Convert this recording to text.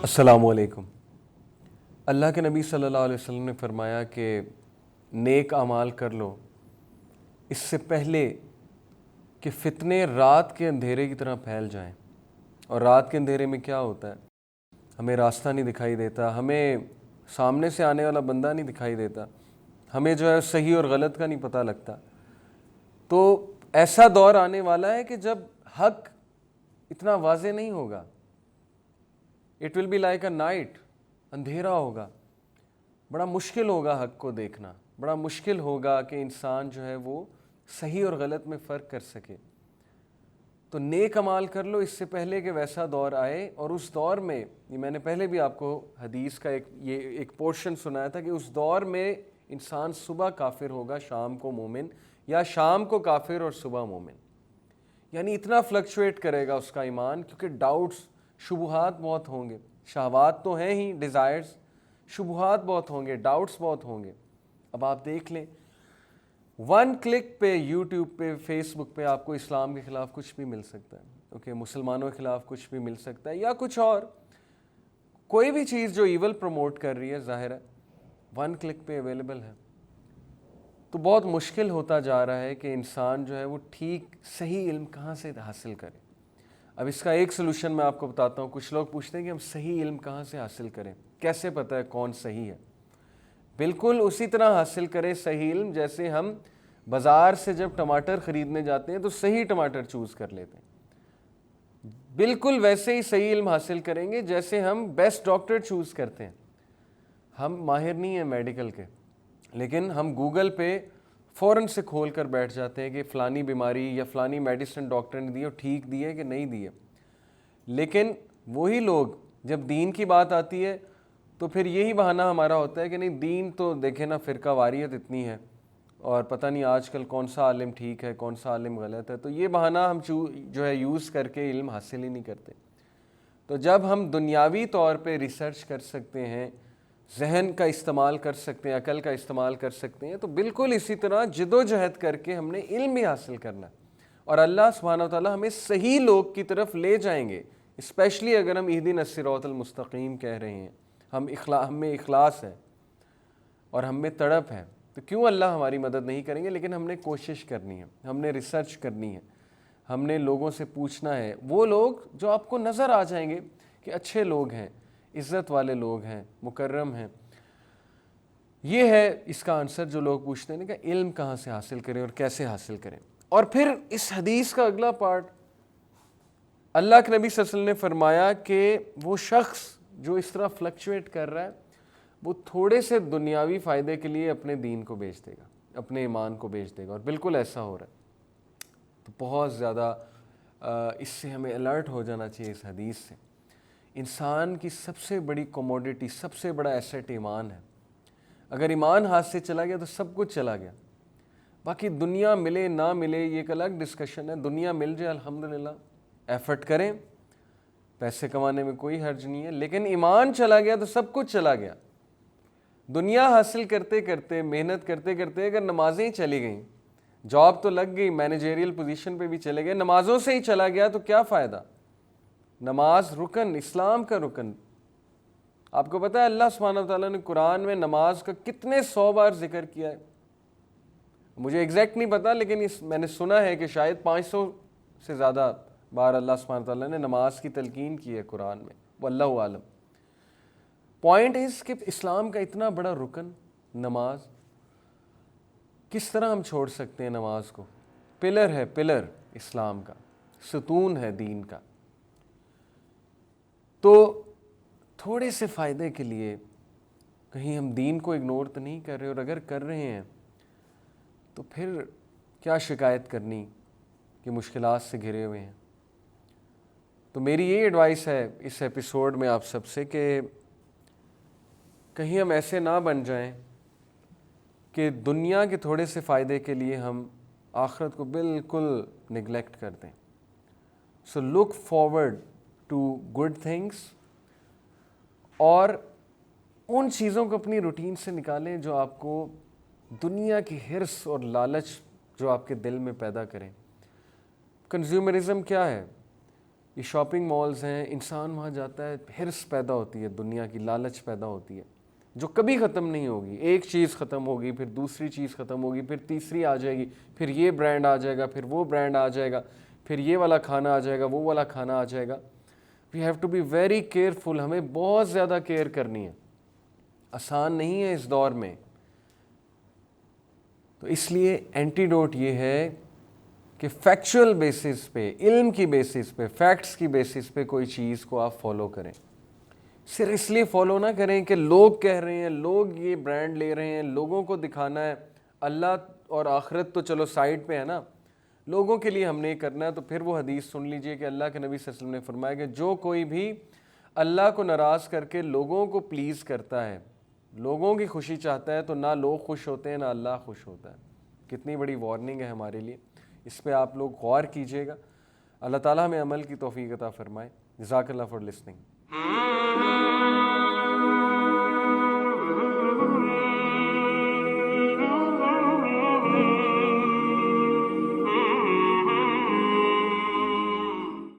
السلام علیکم۔ اللہ کے نبی صلی اللہ علیہ وسلم نے فرمایا کہ نیک اعمال کر لو اس سے پہلے کہ فتنے رات کے اندھیرے کی طرح پھیل جائیں۔ اور رات کے اندھیرے میں کیا ہوتا ہے؟ ہمیں راستہ نہیں دکھائی دیتا، ہمیں سامنے سے آنے والا بندہ نہیں دکھائی دیتا، ہمیں جو ہے صحیح اور غلط کا نہیں پتہ لگتا۔ تو ایسا دور آنے والا ہے کہ جب حق اتنا واضح نہیں ہوگا۔ It will be like a night, اندھیرا ہوگا، بڑا مشکل ہوگا حق کو دیکھنا، بڑا مشکل ہوگا کہ انسان جو ہے وہ صحیح اور غلط میں فرق کر سکے۔ تو نیک اعمال کر لو اس سے پہلے کہ ویسا دور آئے۔ اور اس دور میں، یہ میں نے پہلے بھی آپ کو حدیث کا ایک پورشن سنایا تھا کہ اس دور میں انسان صبح کافر ہوگا، شام کو مومن، یا شام کو کافر اور صبح مومن۔ یعنی اتنا فلکچویٹ کرے گا اس کا ایمان، کیونکہ ڈاؤٹس، شبہات بہت ہوں گے۔ شہوات تو ہیں ہی، ڈیزائرز، شبہات بہت ہوں گے، ڈاؤٹس بہت ہوں گے۔ اب آپ دیکھ لیں، ون کلک پہ یوٹیوب پہ، فیس بک پہ آپ کو اسلام کے خلاف کچھ بھی مل سکتا ہے، اوکے، مسلمانوں کے خلاف کچھ بھی مل سکتا ہے، یا کچھ اور کوئی بھی چیز جو ایول پروموٹ کر رہی ہے، ظاہر ہے ون کلک پہ اویلیبل ہے۔ تو بہت مشکل ہوتا جا رہا ہے کہ انسان جو ہے وہ ٹھیک صحیح علم کہاں سے حاصل کرے۔ اب اس کا ایک سلوشن میں آپ کو بتاتا ہوں۔ کچھ لوگ پوچھتے ہیں کہ ہم صحیح علم کہاں سے حاصل کریں، کیسے پتہ ہے کون صحیح ہے؟ بالکل اسی طرح حاصل کریں صحیح علم جیسے ہم بازار سے جب ٹماٹر خریدنے جاتے ہیں تو صحیح ٹماٹر چوز کر لیتے ہیں، بالکل ویسے ہی صحیح علم حاصل کریں گے جیسے ہم بیسٹ ڈاکٹر چوز کرتے ہیں۔ ہم ماہر نہیں ہیں میڈیکل کے، لیکن ہم گوگل پہ فوراً سے کھول کر بیٹھ جاتے ہیں کہ فلانی بیماری یا فلانی میڈیسن ڈاکٹر نے دی اور ٹھیک دی ہے کہ نہیں دی ہے۔ لیکن وہی لوگ جب دین کی بات آتی ہے تو پھر یہی بہانہ ہمارا ہوتا ہے کہ نہیں، دین تو دیکھیں نا، فرقہ واریت اتنی ہے اور پتہ نہیں آج کل کون سا عالم ٹھیک ہے کون سا عالم غلط ہے۔ تو یہ بہانہ ہم جو ہے یوز کر کے علم حاصل ہی نہیں کرتے۔ تو جب ہم دنیاوی طور پہ ریسرچ کر سکتے ہیں، ذہن کا استعمال کر سکتے ہیں، عقل کا استعمال کر سکتے ہیں، تو بالکل اسی طرح جد و جہد کر کے ہم نے علم بھی حاصل کرنا ہے، اور اللہ سبحانہ و تعالیٰ ہمیں صحیح لوگ کی طرف لے جائیں گے، اسپیشلی اگر ہم اہدنا الصراط المستقیم کہہ رہے ہیں، ہم میں اخلاص ہے اور ہم میں تڑپ ہے، تو کیوں اللہ ہماری مدد نہیں کریں گے؟ لیکن ہم نے کوشش کرنی ہے، ہم نے ریسرچ کرنی ہے، ہم نے لوگوں سے پوچھنا ہے، وہ لوگ جو آپ کو نظر آ جائیں گے کہ اچھے لوگ ہیں، عزت والے لوگ ہیں، مکرم ہیں۔ یہ ہے اس کا آنسر جو لوگ پوچھتے ہیں کہ علم کہاں سے حاصل کریں اور کیسے حاصل کریں۔ اور پھر اس حدیث کا اگلا پارٹ، اللہ کے نبی صلی اللہ علیہ وسلم نے فرمایا کہ وہ شخص جو اس طرح فلکچویٹ کر رہا ہے وہ تھوڑے سے دنیاوی فائدے کے لیے اپنے دین کو بیچ دے گا، اپنے ایمان کو بیچ دے گا، اور بالکل ایسا ہو رہا ہے۔ تو بہت زیادہ اس سے ہمیں الرٹ ہو جانا چاہیے اس حدیث سے۔ انسان کی سب سے بڑی کوموڈٹی، سب سے بڑا ایسٹ ایمان ہے۔ اگر ایمان ہاتھ سے چلا گیا تو سب کچھ چلا گیا۔ باقی دنیا ملے نہ ملے یہ ایک الگ ڈسکشن ہے، دنیا مل جائے الحمدللہ، ایفرٹ کریں، پیسے کمانے میں کوئی حرج نہیں ہے، لیکن ایمان چلا گیا تو سب کچھ چلا گیا۔ دنیا حاصل کرتے کرتے، محنت کرتے کرتے اگر نمازیں ہی چلی گئیں، جاب تو لگ گئی، مینیجریل پوزیشن پہ بھی چلے گئے، نمازوں سے ہی چلا گیا تو کیا فائدہ؟ نماز رکن، اسلام کا رکن۔ آپ کو پتہ ہے اللہ سبحانہ وتعالیٰ نے قرآن میں نماز کا کتنے 100 بار ذکر کیا ہے؟ مجھے ایگزیکٹ نہیں پتا، لیکن میں نے سنا ہے کہ شاید 500 سے زیادہ بار اللہ سبحانہ وتعالیٰ نے نماز کی تلقین کی ہے قرآن میں، واللہ عالم۔ پوائنٹ اس کہ اسلام کا اتنا بڑا رکن نماز، کس طرح ہم چھوڑ سکتے ہیں نماز کو؟ پلر ہے، پلر اسلام کا، ستون ہے دین کا۔ تو تھوڑے سے فائدے کے لیے کہیں ہم دین کو اگنور تو نہیں کر رہے، اور اگر کر رہے ہیں تو پھر کیا شکایت کرنی کہ مشکلات سے گھرے ہوئے ہیں۔ تو میری یہ ایڈوائس ہے اس ایپیسوڈ میں آپ سب سے کہ کہیں ہم ایسے نہ بن جائیں کہ دنیا کے تھوڑے سے فائدے کے لیے ہم آخرت کو بالکل نگلیکٹ کر دیں۔ So look forward to good things, اور ان چیزوں کو اپنی روٹین سے نکالیں جو آپ کو دنیا کی ہرس اور لالچ جو آپ کے دل میں پیدا کریں۔ کنزیومرزم کیا ہے؟ یہ شاپنگ مالز ہیں، انسان وہاں جاتا ہے، حرص پیدا ہوتی ہے، دنیا کی لالچ پیدا ہوتی ہے جو کبھی ختم نہیں ہوگی. ایک چیز ختم ہوگی، پھر دوسری چیز ختم ہوگی، پھر تیسری آ جائے گی، پھر یہ برانڈ آ جائے گا، پھر وہ برانڈ آ جائے گا، پھر یہ والا کھانا آ جائے گا، وہ والا کھانا آ جائے گا. We have to be very careful. ہمیں بہت زیادہ کیئر کرنی ہے، آسان نہیں ہے اس دور میں. تو اس لیے اینٹیڈوٹ یہ ہے کہ فیکچول بیسس پہ، علم کی بیسس پہ، فیکٹس کی بیسس پہ کوئی چیز کو آپ فالو کریں. صرف اس لیے فالو نہ کریں کہ لوگ کہہ رہے ہیں، لوگ یہ برانڈ لے رہے ہیں، لوگوں کو دکھانا ہے. اللہ اور آخرت تو چلو سائڈ پہ ہے نا، لوگوں کے لیے ہم نے کرنا ہے. تو پھر وہ حدیث سن لیجئے کہ اللہ کے نبی صلی اللہ علیہ وسلم نے فرمایا کہ جو کوئی بھی اللہ کو ناراض کر کے لوگوں کو پلیز کرتا ہے، لوگوں کی خوشی چاہتا ہے، تو نہ لوگ خوش ہوتے ہیں نہ اللہ خوش ہوتا ہے. کتنی بڑی وارننگ ہے ہمارے لیے. اس پہ آپ لوگ غور کیجئے گا. اللہ تعالیٰ ہمیں عمل کی توفیق عطا فرمائے. جزاک اللہ فار لسننگ.